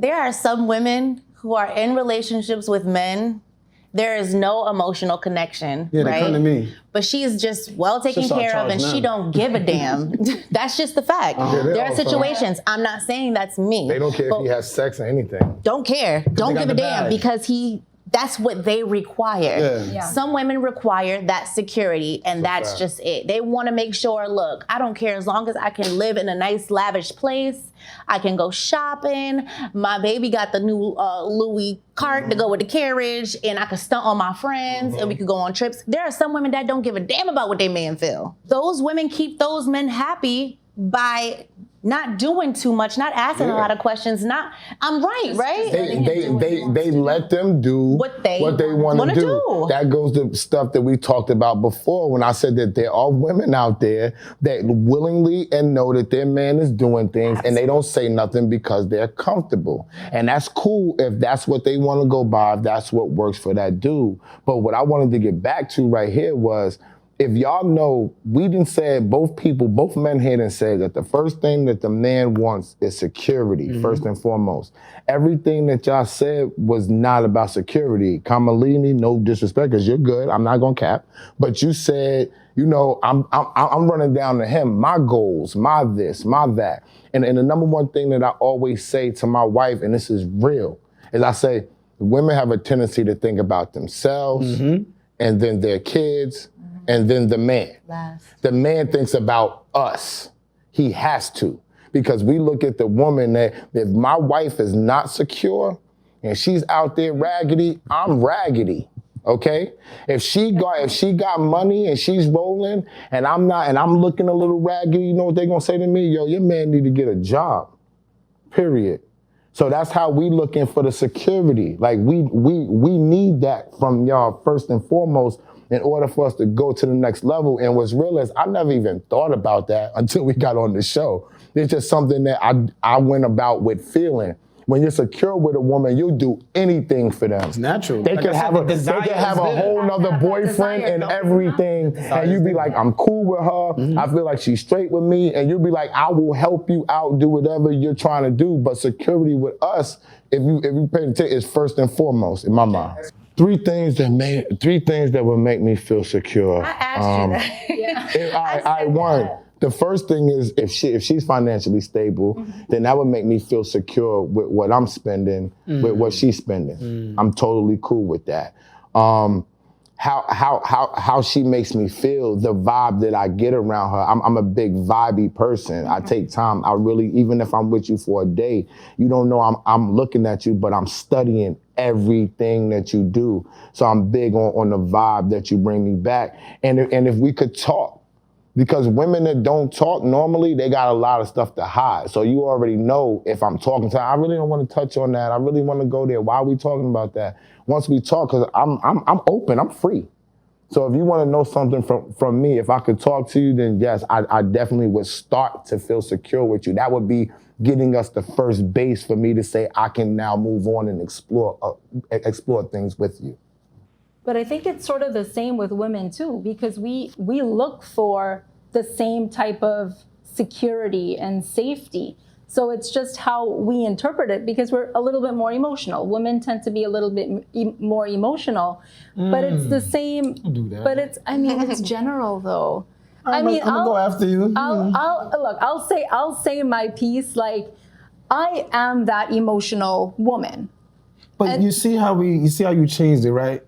There are some women who are in relationships with men. There is no emotional connection, yeah, right? they come to me. But she is just well taken Just care of and she don't give a damn. That's just the fact. There are situations, I'm not saying that's me. They don't care if he has sex or anything. Don't care. Don't give a damn because that's what they require. Yeah. Some women require that security, and that's just it. They want to make sure, look, I don't care as long as I can live in a nice, lavish place. I can go shopping. My baby got the new Louis cart to go with the carriage, and I can stunt on my friends, and we could go on trips. There are some women that don't give a damn about what they man feel. Those women keep those men happy by not doing too much, not asking a lot of questions, I'm right? They let them do what they want to do. That goes to stuff that we talked about before when I said that there are women out there that willingly and know that their man is doing things and they don't say nothing because they're comfortable. And that's cool if that's what they want to go by, if that's what works for that dude. But what I wanted to get back to right here was, if y'all know, we done said, both men here done said that the first thing that the man wants is security, first and foremost. Everything that y'all said was not about security. Kamalini, no disrespect, because you're good, I'm not gonna cap. But you said, you know, I'm running down to him, my goals, my this, my that. And the number one thing that I always say to my wife, and this is real, is I say, women have a tendency to think about themselves and then their kids, and then the man. The man thinks about us. He has to. Because we look at the woman that if my wife is not secure and she's out there raggedy, I'm raggedy. Okay? If she got money and she's rolling and I'm not, and I'm looking a little raggedy, you know what they're gonna say to me? Yo, your man need to get a job. Period. So that's how we looking for the security. Like we need that from y'all first and foremost in order for us to go to the next level. And what's real is I never even thought about that until we got on the show. It's just something that I went about with feeling. When you're secure with a woman, you'll do anything for them. It's natural. They could have a whole nother boyfriend and everything, and you be like, I'm cool with her. I feel like she's straight with me, and you'll be like, I will help you out, do whatever you're trying to do. But security with us, if you pay attention, is first and foremost in my mind. Three things that would make me feel secure. I asked you that. I won. The first thing is if she's financially stable, then that would make me feel secure with what I'm spending, with what she's spending. I'm totally cool with that. How she makes me feel, the vibe that I get around her. I'm a big vibey person. I take time. I really, even if I'm with you for a day, you don't know I'm looking at you, but I'm studying everything that you do. So I'm big on the vibe that you bring me back. And if we could talk, because women that don't talk normally, they got a lot of stuff to hide. So you already know if I'm talking to her, I really don't want to touch on that. I really want to go there. Why are we talking about that? Once we talk, because I'm open, I'm free. So if you want to know something from me, if I could talk to you, then yes, I definitely would start to feel secure with you. That would be getting us the first base for me to say I can now move on and explore things with you. But I think it's sort of the same with women too, because we look for the same type of security and safety. So it's just how we interpret it, because we're a little bit more emotional. Women tend to be a little bit more emotional, but it's the same. Don't do that. But it's general though. I'm gonna go after you. I'll say my piece. Like, I am that emotional woman. But you see how you changed it, right?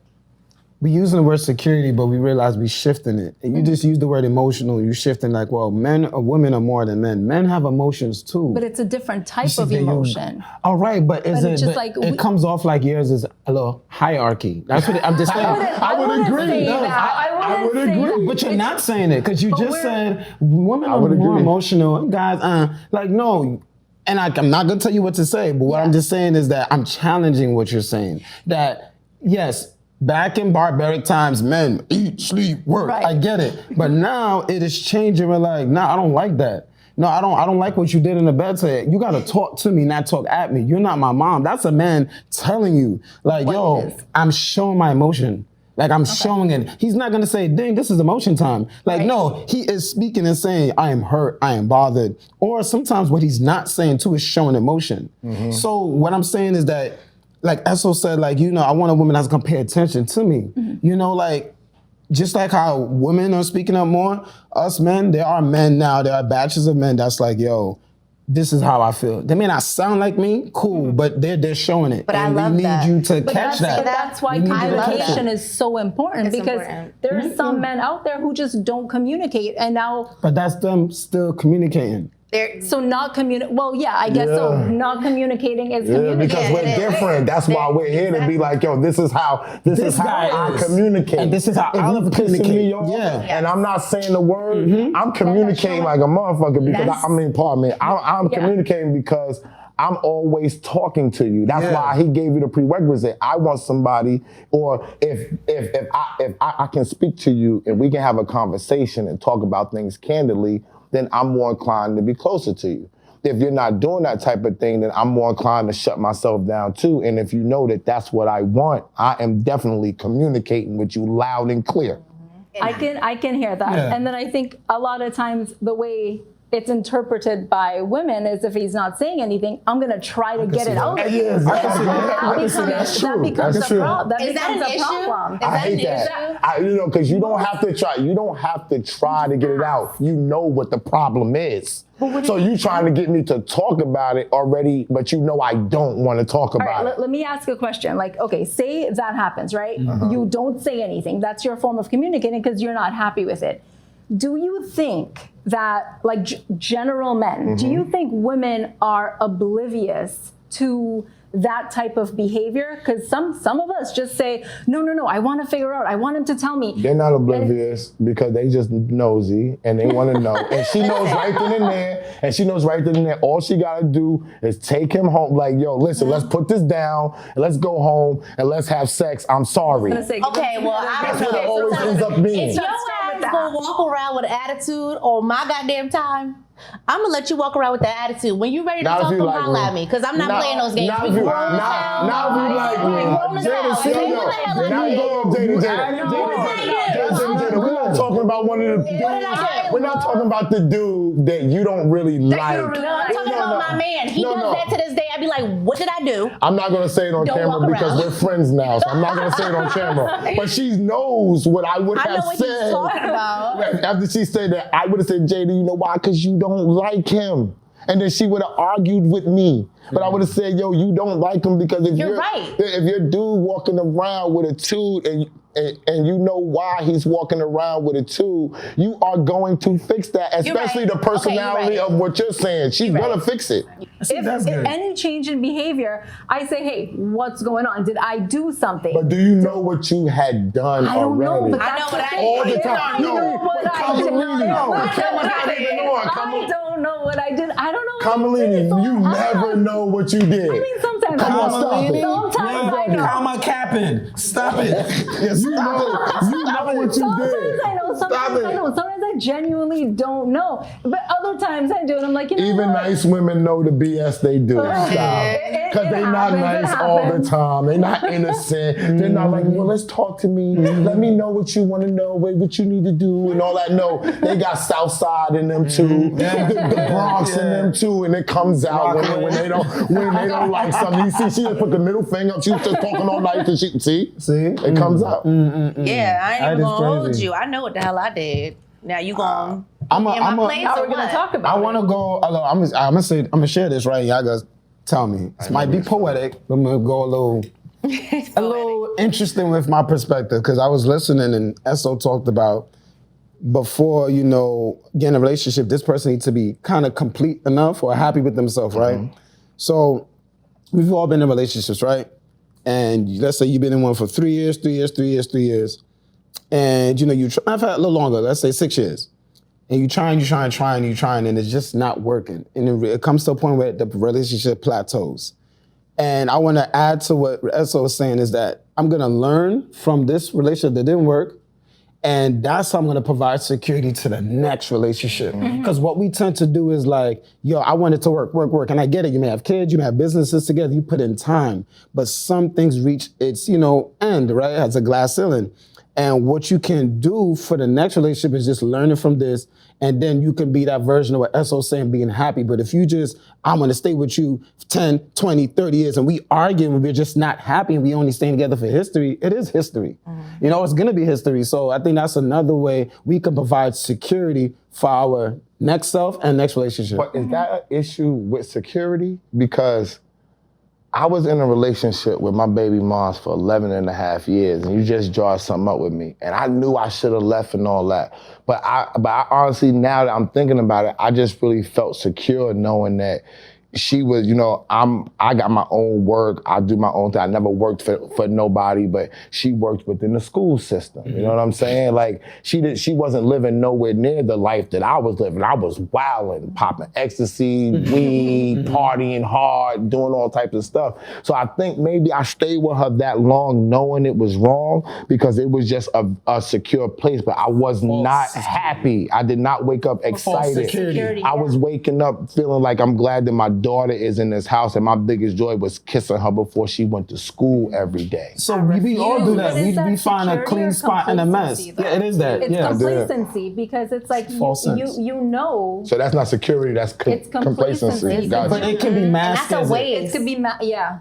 We using the word security, but we realize we shifting it. And you just use the word emotional, you shifting like, well, men or women are more than men. Men have emotions too. But it's a different type of emotion. All right, but it comes off like yours is a little hierarchy. That's what I'm just saying. I would agree. I would agree. But you're not saying it, because you just said women are more emotional. Guys, like, no. And I'm not gonna tell you what to say, but what I'm just saying is that I'm challenging what you're saying. That, yes, back in barbaric times, men eat, sleep, work. Right. I get it. But now it is changing. We're like, nah, I don't like that. No, I don't like what you did in the bed today. You gotta talk to me, not talk at me. You're not my mom. That's a man telling you, like, yo, I'm showing my emotion. Like I'm showing it. He's not gonna say, dang, this is emotion time. Like, no, he is speaking and saying, I am hurt, I am bothered. Or sometimes what he's not saying too is showing emotion. So what I'm saying is that, like Esso said, like, you know, I want a woman that's gonna pay attention to me. You know, like, just like how women are speaking up more, us men, there are men now, there are batches of men that's like, yo, this is how I feel. They may not sound like me, cool, but they're showing it. But and I love we need that. you to catch that. That's why communication is so important, because there are some men out there who just don't communicate, and now. But that's them still communicating. So not communicate. Well, yeah, I guess so. Not communicating is communicating. Because we're different. That's why we're here to be like, yo, this is how I communicate. And this is how Oliver communicate. And I'm not saying the word. I'm communicating like a motherfucker because I'm communicating because I'm always talking to you. That's why he gave you the prerequisite. I want somebody, or if I can speak to you and we can have a conversation and talk about things candidly, then I'm more inclined to be closer to you. If you're not doing that type of thing, then I'm more inclined to shut myself down too. And if you know that that's what I want, I am definitely communicating with you loud and clear. I can hear that. Yeah. And then I think a lot of times the way it's interpreted by women is if he's not saying anything, I'm going to try to get it out. That becomes a problem. Is that an issue? I hate that. You know, because you don't have to try. You don't have to try to get it out. You know what the problem is. So you trying to get me to talk about it already, but you know I don't want to talk about it. Let me ask a question. Like, okay, say that happens, right? You don't say anything. That's your form of communicating because you're not happy with it. Do you think that, like general men, do you think women are oblivious to that type of behavior? Because some of us just say, no, I want to figure out, I want him to tell me. They're not oblivious because they just nosy and they want to know. And she knows right then and there. All she got to do is take him home. Like, yo, listen, let's put this down and let's go home and let's have sex. I'm sorry. Okay, well, I don't know. That's what it always ends up being. If your ass gonna walk around with an attitude on my goddamn time, I'm gonna let you walk around with that attitude. When you ready to talk, come holler at me, because I'm not playing those games. Now if you like me, Jada, now go up, Jada. We're not talking about one of the. We're not talking about the dude that you don't really like. I'm talking about my man. He does that to this day. I'd be like, what did I do? I'm not gonna say it on camera because we're friends now, so I'm not gonna say it on camera. But she knows what I would have said. I know what he's talking about. After she said that, I would have said, Jada, you know why? Because you don't like him. And then she would have argued with me. But I would have said, yo, you don't like him because if your dude walking around with a dude and you know why he's walking around with a tube, you are going to fix that, especially the personality of what you're saying. She's gonna fix it. If any change in behavior, I say, hey, what's going on? Did I do something? But do you know what you had done already? I don't know, but I know what I did. All the time. I don't know what I did. I don't know. Kamalini, you never know what you did. I mean, sometimes Come on, stop it. Sometimes I know. Comma capping. Stop it. You know what you did. Sometimes I know. Sometimes I know. Sometimes I genuinely don't know. But other times I do, and I'm like, you know even what? Nice women know the BS they do. Stop. Because they're not nice all the time. They're not innocent. They're not like, well, let's talk to me. Let me know what you want to know, what you need to do, and all that. No, they got Southside in them too, the Bronx in them too, and it comes out when they don't like something. You see, she just put the middle finger up. She was just talking all night, and see, it comes out. Yeah, I ain't even gonna hold you. I know what the hell I did. Now you gonna we're gonna talk about. I want to go. I'm gonna share this right. Y'all guys tell me. This might be poetic, but I'm gonna go a little interesting with my perspective, because I was listening and Esso talked about before, you know, getting a relationship, this person needs to be kind of complete enough or happy with themselves, right? So we've all been in relationships, right? And let's say you've been in one for 3 years, and you know I've had a little longer. Let's say 6 years, and you trying, and it's just not working. And it comes to a point where the relationship plateaus. And I want to add to what Esso was saying is that I'm gonna learn from this relationship that didn't work, And that's how I'm gonna provide security to the next relationship. Because what we tend to do is like, yo, I want it to work. And I get it, you may have kids, you may have businesses together, you put in time. But some things reach its, end, right? It has a glass ceiling. And what you can do for the next relationship is just learning from this, and then you can be that version of what Esso's saying, being happy. But if you just, I'm gonna stay with you 10, 20, 30 years, and we argue and we're just not happy and we only staying together for history, it is history. It's gonna be history. So I think that's another way we can provide security for our next self and next relationship. But is that an issue with security? Because I was in a relationship with my baby moms for 11 and a half years, and you just draw something up with me. And I knew I should have left and all that. But I honestly, now that I'm thinking about it, I just really felt secure knowing that she was, I got my own work. I do my own thing. I never worked for nobody, but she worked within the school system. You know what I'm saying? Like she wasn't living nowhere near the life that I was living. I was wilding, popping ecstasy, weed, partying hard, doing all types of stuff. So I think maybe I stayed with her that long knowing it was wrong because it was just a secure place, but I was not happy. I did not wake up excited. I was waking up feeling like I'm glad that my daughter is in this house, and my biggest joy was kissing her before she went to school every day. So we all do that. We find a clean spot in a mess. Though? Yeah, it is that. It's complacency because it's like you know. So that's not security. That's it's complacency. Gotcha. But it can be masked. And that's a waste. It could be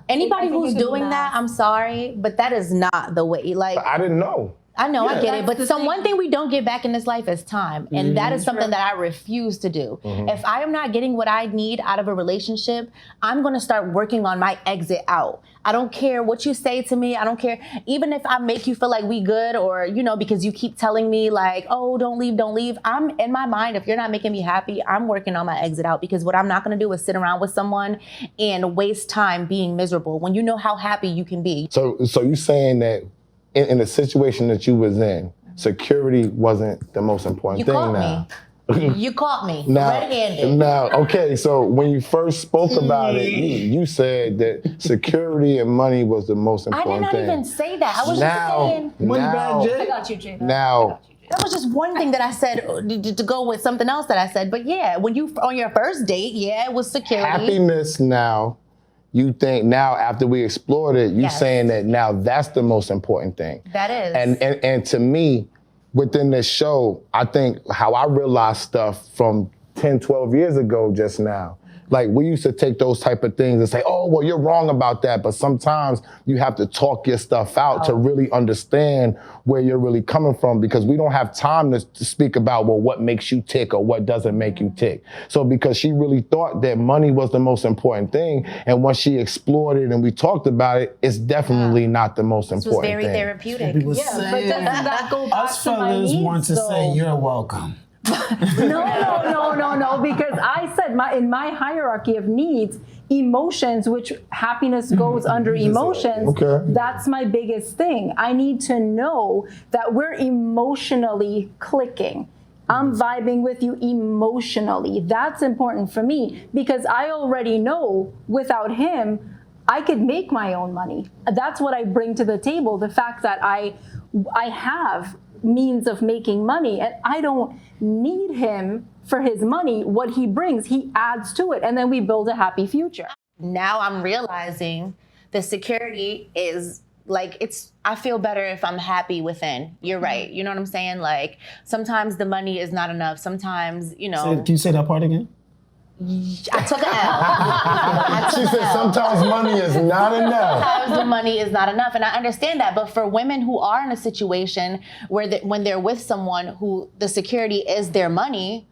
Anybody who's doing that, I'm sorry, but that is not the way. Like but I didn't know. I know, I get it. But one thing we don't get back in this life is time. And that is something that I refuse to do. If I am not getting what I need out of a relationship, I'm going to start working on my exit out. I don't care what you say to me. I don't care. Even if I make you feel like we good or, because you keep telling me like, oh, don't leave. I'm in my mind. If you're not making me happy, I'm working on my exit out because what I'm not going to do is sit around with someone and waste time being miserable when you know how happy you can be. So you're saying that in the situation that you was in, security wasn't the most important thing now. You caught me red-handed. Now, okay, so when you first spoke about it, you said that security and money was the most important thing. I did not even say that. I was just saying. I got you, Jada. Now, that was just one thing that I said to go with something else that I said. But yeah, when you on your first date, it was security. Happiness now. You think now after we explored it, you saying that now that's the most important thing. That is. And to me, within this show, I think how I realized stuff from 10, 12 years ago just now. Like we used to take those type of things and say, oh, well, you're wrong about that. But sometimes you have to talk your stuff out to really understand where you're really coming from because we don't have time to speak about, well, what makes you tick or what doesn't make you tick. So because she really thought that money was the most important thing. And once she explored it and we talked about it, it's definitely not the most important thing. It was very therapeutic. But doesn't that go back us to my fellas needs, want to say you're welcome. No, because I said in my hierarchy of needs, emotions, which happiness goes under emotions, that's my biggest thing. I need to know that we're emotionally clicking. I'm vibing with you emotionally. That's important for me because I already know without him, I could make my own money. That's what I bring to the table. The fact that I have means of making money and I don't need him for his money. What he brings, he adds to it. And then we build a happy future. Now I'm realizing the security is like, I feel better if I'm happy within. You're right. You know what I'm saying? Like sometimes the money is not enough. Sometimes, Can you say that part again? I took an L. She said sometimes money is not enough. Sometimes the money is not enough. And I understand that. But for women who are in a situation where when they're with someone who the security is their money,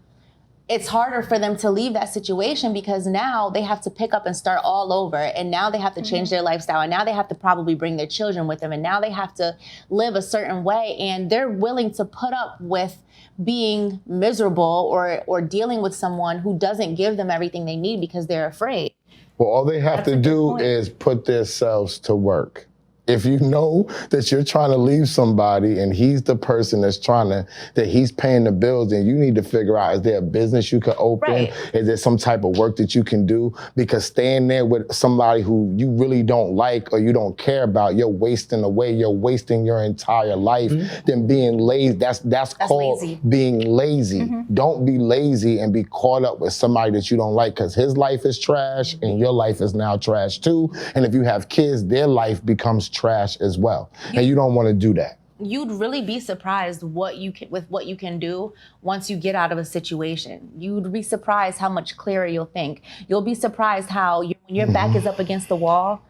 it's harder for them to leave that situation because now they have to pick up and start all over. And now they have to change their lifestyle. And now they have to probably bring their children with them. And now they have to live a certain way. And they're willing to put up with being miserable or dealing with someone who doesn't give them everything they need because they're afraid. Well, all they have to do is put themselves to work. If you know that you're trying to leave somebody and he's the person that he's paying the bills, then you need to figure out, is there a business you can open? Right. Is there some type of work that you can do? Because staying there with somebody who you really don't like or you don't care about, you're wasting away, you're wasting your entire life. Then being lazy, that's called lazy. being lazy. Don't be lazy and be caught up with somebody that you don't like, because his life is trash and your life is now trash too. And if you have kids, their life becomes trash as well. And you don't want to do that. You'd really be surprised what you can do once you get out of a situation. You'd be surprised how much clearer you'll think. You'll be surprised how when your back is up against the wall,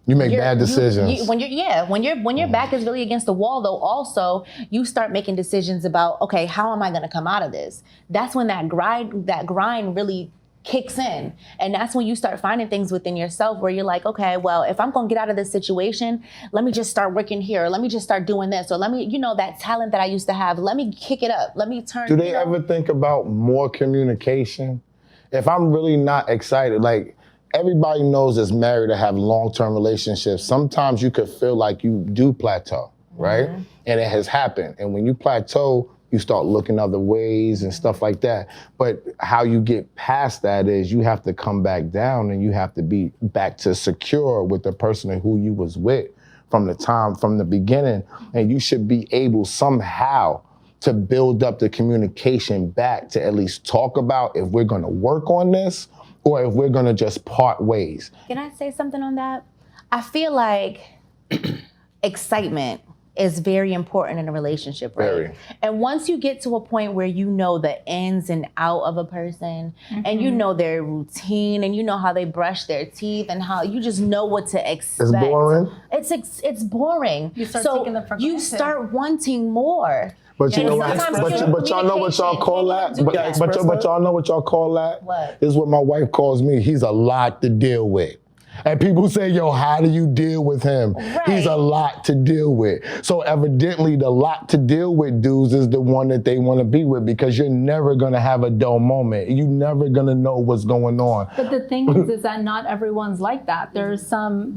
you make bad decisions. When your back is really against the wall, though, also you start making decisions about, okay, how am I going to come out of this? That's when that grind really kicks in. And that's when you start finding things within yourself where you're like, okay, well, if I'm going to get out of this situation, let me just start working here. Or let me just start doing this. Or let me, that talent that I used to have, let me kick it up. Let me turn. Do they ever think about more communication? If I'm really not excited, like everybody knows that's married to have long-term relationships, sometimes you could feel like you do plateau, right? And it has happened. And when you plateau, you start looking other ways and stuff like that. But how you get past that is you have to come back down and you have to be back to secure with the person who you was with from the beginning. And you should be able somehow to build up the communication back to at least talk about if we're gonna work on this or if we're gonna just part ways. Can I say something on that? I feel like excitement is very important in a relationship, right? Very. And once you get to a point where you know the ins and out of a person, and you know their routine, and you know how they brush their teeth, and how you just know what to expect. It's boring. It's boring. You start so taking them for you granted. start wanting more. But you know what? sometimes But y'all know what y'all call that? But y'all know what y'all call that? What? This is what my wife calls me. He's a lot to deal with. And people say, yo, how do you deal with him? Right. He's a lot to deal with. So evidently the lot to deal with dudes is the one that they want to be with, because you're never going to have a dull moment. You're never going to know what's going on. But the thing is that not everyone's like that. There's some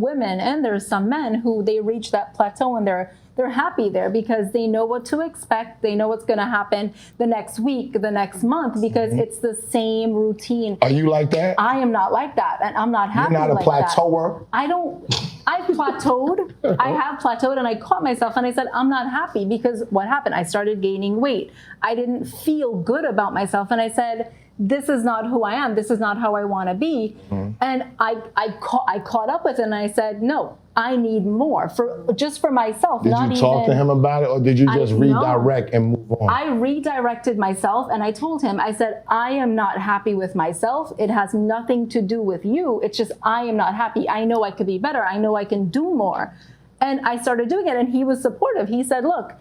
women and there's some men who they reach that plateau and they're happy there because they know what to expect. They know what's going to happen the next week, the next month, because it's the same routine. Are you like that? I am not like that, and I'm not happy You're not a like plateauer? that. I've plateaued. I have plateaued, and I caught myself, and I said, I'm not happy, because what happened? I started gaining weight. I didn't feel good about myself, and I said, this is not who I am. This is not how I want to be. And I caught up with it, and I said, no, I need more for myself. Did you talk to him about it, or did you just redirect and move on? I redirected myself, and I told him, I said, I am not happy with myself. It has nothing to do with you. It's just I am not happy. I know I could be better. I know I can do more. And I started doing it, and he was supportive. He said, look,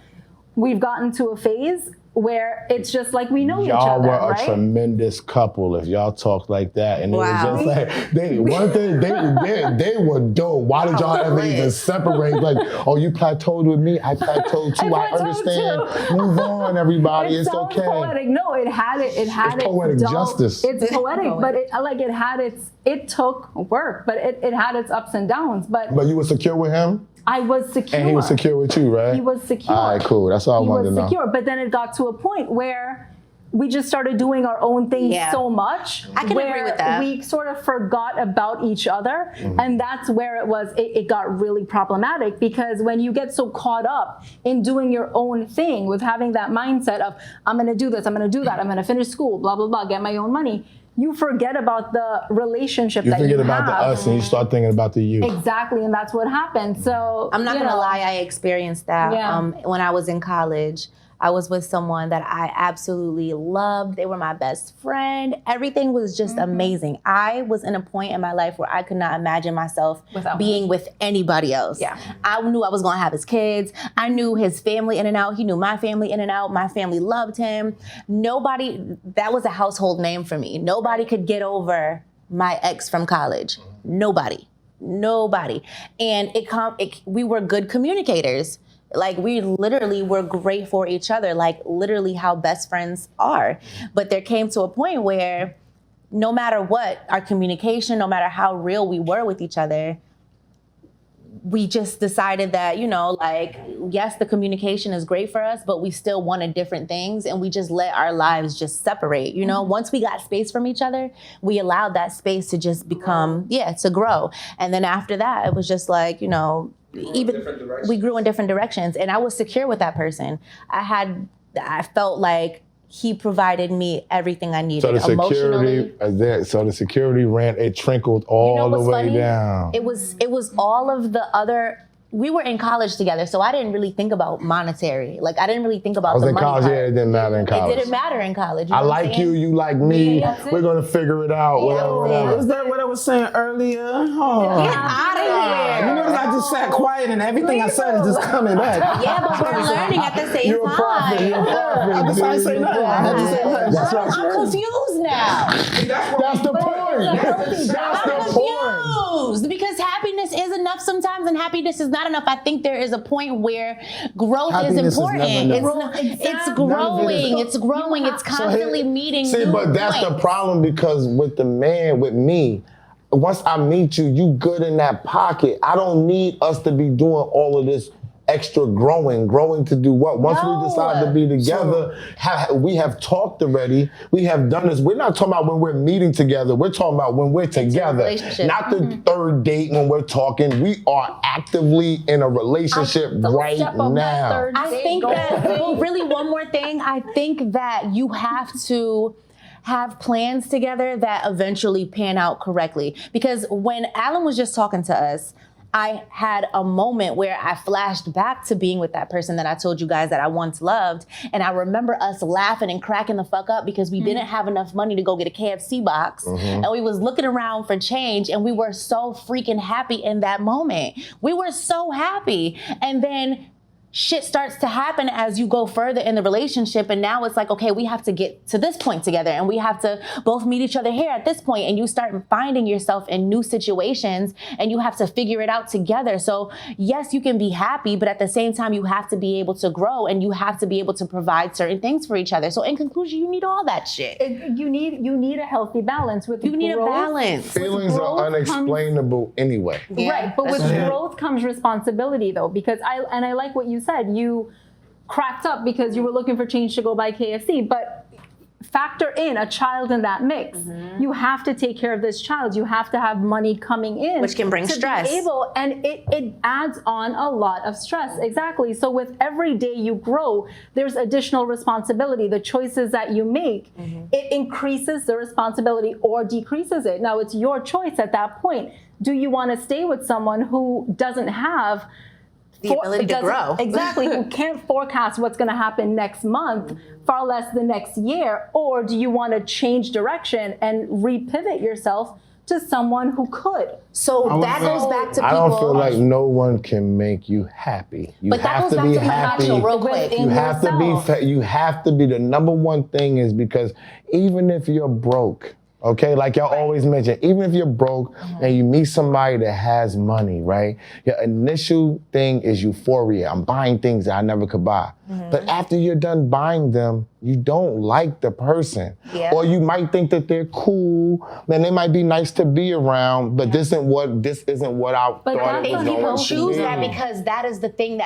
we've gotten to a phase where it's just like we know each other, Y'all were right? a tremendous couple if y'all talked like that. And it was just like, they were dope. Why did y'all ever even separate? Like, oh, you plateaued with me, I plateaued too. I understand. Move on, everybody. It's okay. Poetic. No, it had its poetic justice. It's poetic, but it took work, but it had its ups and downs. But you were secure with him? I was secure. And he was secure with you, right? He was secure. All right, cool. That's all I wanted to know. He was secure, but then it got to a point where we just started doing our own thing so much. I can agree with that. We sort of forgot about each other. And that's where it got really problematic, because when you get so caught up in doing your own thing, with having that mindset of, I'm going to do this, I'm going to do that, I'm going to finish school, blah, blah, blah, get my own money, you forget about the relationship that you have. You forget about the us and you start thinking about the you. Exactly, and that's what happened. So I'm not going to lie, I experienced that when I was in college. I was with someone that I absolutely loved. They were my best friend. Everything was just amazing. I was in a point in my life where I could not imagine myself being with anybody else. Yeah. I knew I was going to have his kids. I knew his family in and out. He knew my family in and out. My family loved him. That was a household name for me. Nobody could get over my ex from college. Nobody. And we were good communicators. Like, we literally were great for each other, like literally how best friends are. But there came to a point where no matter what, our communication, no matter how real we were with each other, we just decided that, yes, the communication is great for us, but we still wanted different things, and we just let our lives just separate. Once we got space from each other, we allowed that space to just become, to grow. And then after that, it was just like, we grew in different directions, and I was secure with that person. I felt like he provided me everything I needed. So the security, it trickled all the way down. It was all of the other. We were in college together, so I didn't really think about monetary. Like, I didn't really think about the money part. Yeah, it didn't matter in college. It didn't matter in college. I like you, you like me. We're gonna figure it out. Is that what I was saying earlier? Oh. Get out of here. You notice I just sat quiet and everything I said is just coming back. Yeah, but we're learning at the same You're a prophet. You're a prophet. I decided to say nothing. I had to say nothing. I'm confused now. That's the point. That's the point. Because happiness is enough sometimes, and happiness is not enough. I think there is a point where growth Happiness is important. Is never enough. It's growing. It's growing. It's constantly meeting new but that's points. the problem, because with me, once I meet you, you good in that pocket. I don't need us to be doing all of this extra growing to do what? Once we decide to be together, we have talked already. We have done this. We're not talking about when we're meeting together. We're talking about when we're together. Not the third date when we're talking. We are actively in a relationship right now. I think that, really one more thing. I think that you have to have plans together that eventually pan out correctly. Because when Alan was just talking to us, I had a moment where I flashed back to being with that person that I told you guys that I once loved. And I remember us laughing and cracking the fuck up because we didn't have enough money to go get a KFC box. And we was looking around for change, and we were so freaking happy in that moment. We were so happy. And then shit starts to happen as you go further in the relationship, and now it's like, okay, we have to get to this point together, and we have to both meet each other here at this point, and you start finding yourself in new situations, and you have to figure it out together. So yes, you can be happy, but at the same time, you have to be able to grow, and you have to be able to provide certain things for each other. So in conclusion, you need all that shit. You need a healthy balance. You need a balance. Feelings are unexplainable anyway. Right, but with growth comes responsibility, though, because I like what you said. You cracked up because you were looking for change to go buy KFC, but factor in a child in that mix. You have to take care of this child. You have to have money coming in, which can bring stress. And it adds on a lot of stress. Exactly. So with every day you grow, there's additional responsibility. The choices that you make, it increases the responsibility or decreases it. Now it's your choice at that point. Do you want to stay with someone who doesn't have the ability to grow? Exactly, who can't forecast what's going to happen next month, far less the next year? Or do you want to change direction and repivot yourself to someone who could? So that goes back to people. I don't feel like no one can make you happy. You have to be happy. Real quick. You have to be. The number one thing is, because even if you're broke, okay, like y'all always mention, even if you're broke and you meet somebody that has money, right? Your initial thing is euphoria. I'm buying things that I never could buy. But after you're done buying them, you don't like the person. Or you might think that they're cool, and they might be nice to be around, but this isn't what I thought it was going to be. People choose that because that is the thing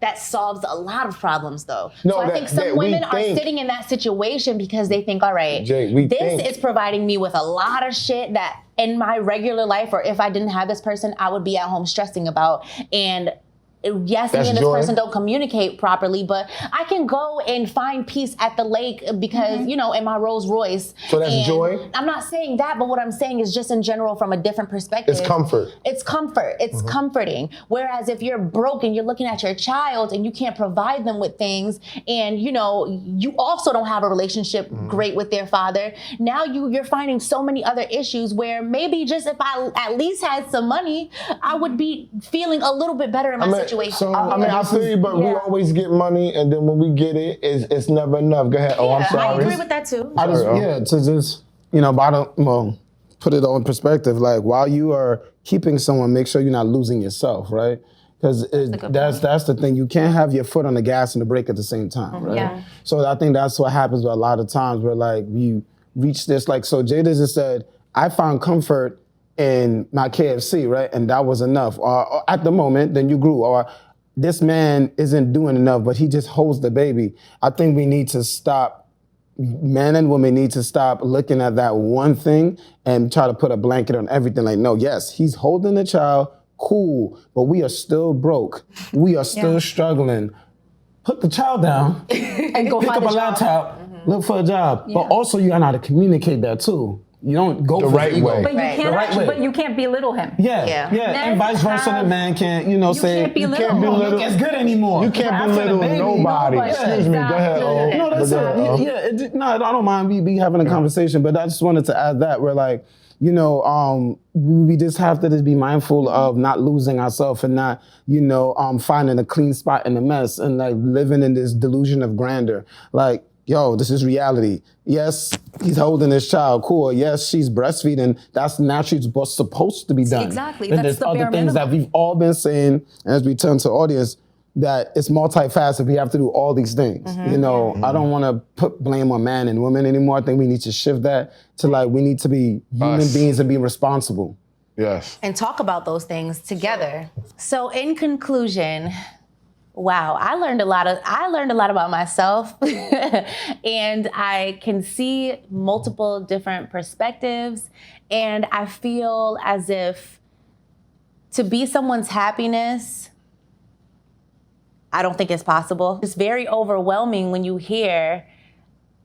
that solves a lot of problems, though. No, so I think some women are sitting in that situation because they think, all right, this is providing me with a lot of shit that in my regular life, or if I didn't have this person, I would be at home stressing about. And yes, me and this person don't communicate properly, but I can go and find peace at the lake because, in my Rolls Royce. So that's joy? I'm not saying that, but what I'm saying is just in general from a different perspective. It's comfort. It's comfort. It's comforting. Whereas if you're broke and you're looking at your child and you can't provide them with things, and, you also don't have a relationship great with their father, now you're finding so many other issues where maybe just if I at least had some money, I would be feeling a little bit better in my situation. So, I feel you, but we always get money, and then when we get it, it's never enough. Go ahead. Oh, I'm sorry. I agree with that too. To just, put it all in perspective. Like, while you are keeping someone, make sure you're not losing yourself, right? Because that's the thing. You can't have your foot on the gas and the brake at the same time, right? Yeah. So I think that's what happens with a lot of times where, like, you reach this, like, so Jada just said, I found comfort in my KFC, right? And that was enough. Or at the moment, then you grew. Or this man isn't doing enough, but he just holds the baby. I think we need to stop, men and women need to stop looking at that one thing and try to put a blanket on everything. Like, no, yes, he's holding the child, cool, but we are still broke. We are still struggling. Put the child down and go pick find up a a job. laptop, look for a job. But also you gotta know how to communicate that too. You don't go The for right the ego. way. But you Right. can't The right actually, way. but you can't belittle him. Yeah. And vice versa, the man can't, say, can't belittle you can't him. look as good anymore. You can't After the belittle baby, nobody. nobody. Excuse me, go ahead. Exactly. No, that's it. No, I don't mind we having a conversation, but I just wanted to add that we're like, we just have to just be mindful of not losing ourselves and not, finding a clean spot in the mess and like living in this delusion of grandeur. Like, yo, this is reality. Yes, he's holding his child, cool. Yes, she's breastfeeding. That's naturally what's supposed to be done. Exactly, And that's there's the other bare things that minimum. we've all been saying as we turn to audience, that it's multifaceted. We have to do all these things. I don't want to put blame on man and women anymore. I think we need to shift that to like, we need to be human beings and be responsible. Yes. And talk about those things together. So in conclusion, wow, I learned a lot about myself and I can see multiple different perspectives. And I feel as if to be someone's happiness, I don't think it's possible. It's very overwhelming when you hear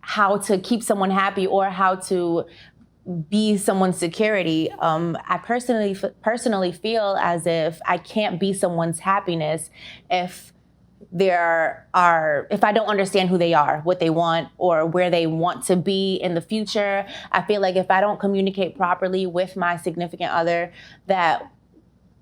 how to keep someone happy or how to be someone's security. I personally feel as if I can't be someone's happiness if I don't understand who they are, what they want, or where they want to be in the future. I feel like if I don't communicate properly with my significant other, that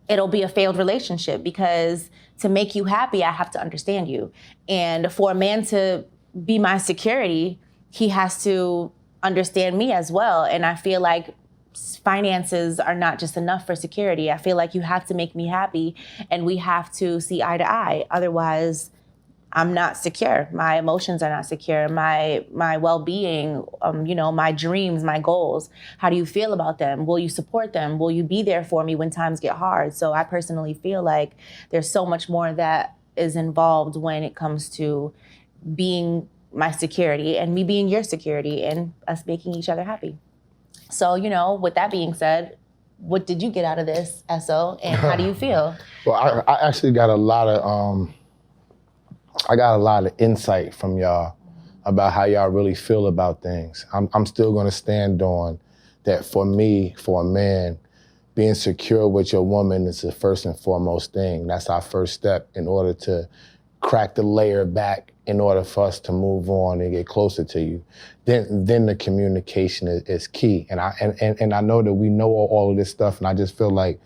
it'll be a failed relationship, because to make you happy, I have to understand you. And for a man to be my security, he has to understand me as well. And I feel like finances are not just enough for security. I feel like you have to make me happy and we have to see eye to eye. Otherwise, I'm not secure. My emotions are not secure. My well-being, my dreams, my goals. How do you feel about them? Will you support them? Will you be there for me when times get hard? So I personally feel like there's so much more that is involved when it comes to being my security and me being your security and us making each other happy. So, with that being said, what did you get out of this, Esso, and how do you feel? Well, I actually got a lot of insight from y'all about how y'all really feel about things. I'm still gonna stand on that. For me, for a man, being secure with your woman is the first and foremost thing. That's our first step in order to crack the layer back, in order for us to move on and get closer to you. Then the communication is key. And I know that we know all of this stuff, and I just feel like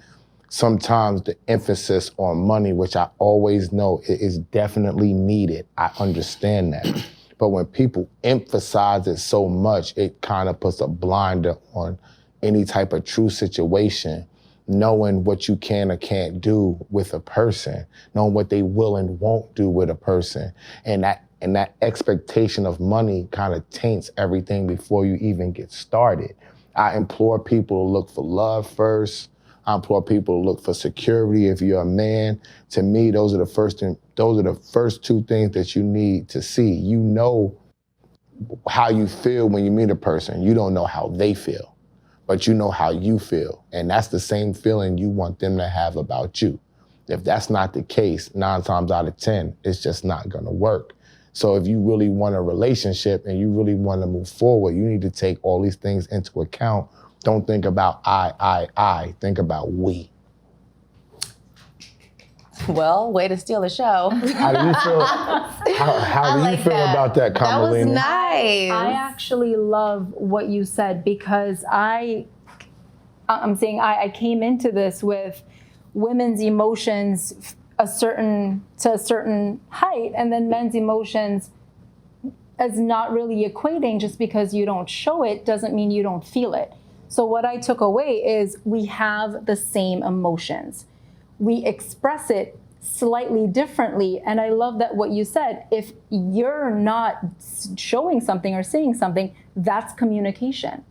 sometimes the emphasis on money, which I always know is definitely needed. I understand that. But when people emphasize it so much, it kind of puts a blinder on any type of true situation, knowing what you can or can't do with a person, knowing what they will and won't do with a person. And that expectation of money kind of taints everything before you even get started. I implore people to look for love first. I implore people to look for security if you're a man. To me, those are the first two things that you need to see. You know how you feel when you meet a person. You don't know how they feel, but you know how you feel. And that's the same feeling you want them to have about you. If that's not the case, 9 times out of 10, it's just not gonna work. So if you really want a relationship and you really want to move forward, you need to take all these things into account. Don't think about I. Think about we. Well, way to steal the show. How do you feel? How do you feel about that, Kamalini? That was nice. I actually love what you said, because I'm saying I came into this with women's emotions to a certain height, and then men's emotions as not really equating. Just because you don't show it doesn't mean you don't feel it. So what I took away is we have the same emotions. We express it slightly differently. And I love that what you said, if you're not showing something or saying something, that's communication.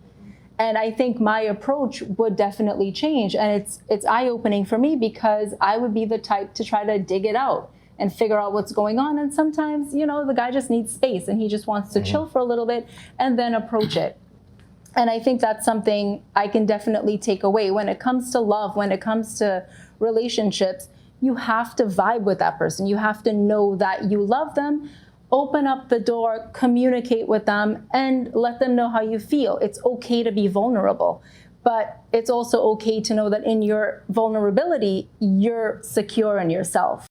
And I think my approach would definitely change. And it's eye-opening for me because I would be the type to try to dig it out and figure out what's going on. And sometimes, you know, the guy just needs space and he just wants to chill for a little bit and then approach it. And I think that's something I can definitely take away. When it comes to love, when it comes to relationships, you have to vibe with that person. You have to know that you love them. Open up the door, communicate with them, and let them know how you feel. It's okay to be vulnerable, but it's also okay to know that in your vulnerability, you're secure in yourself.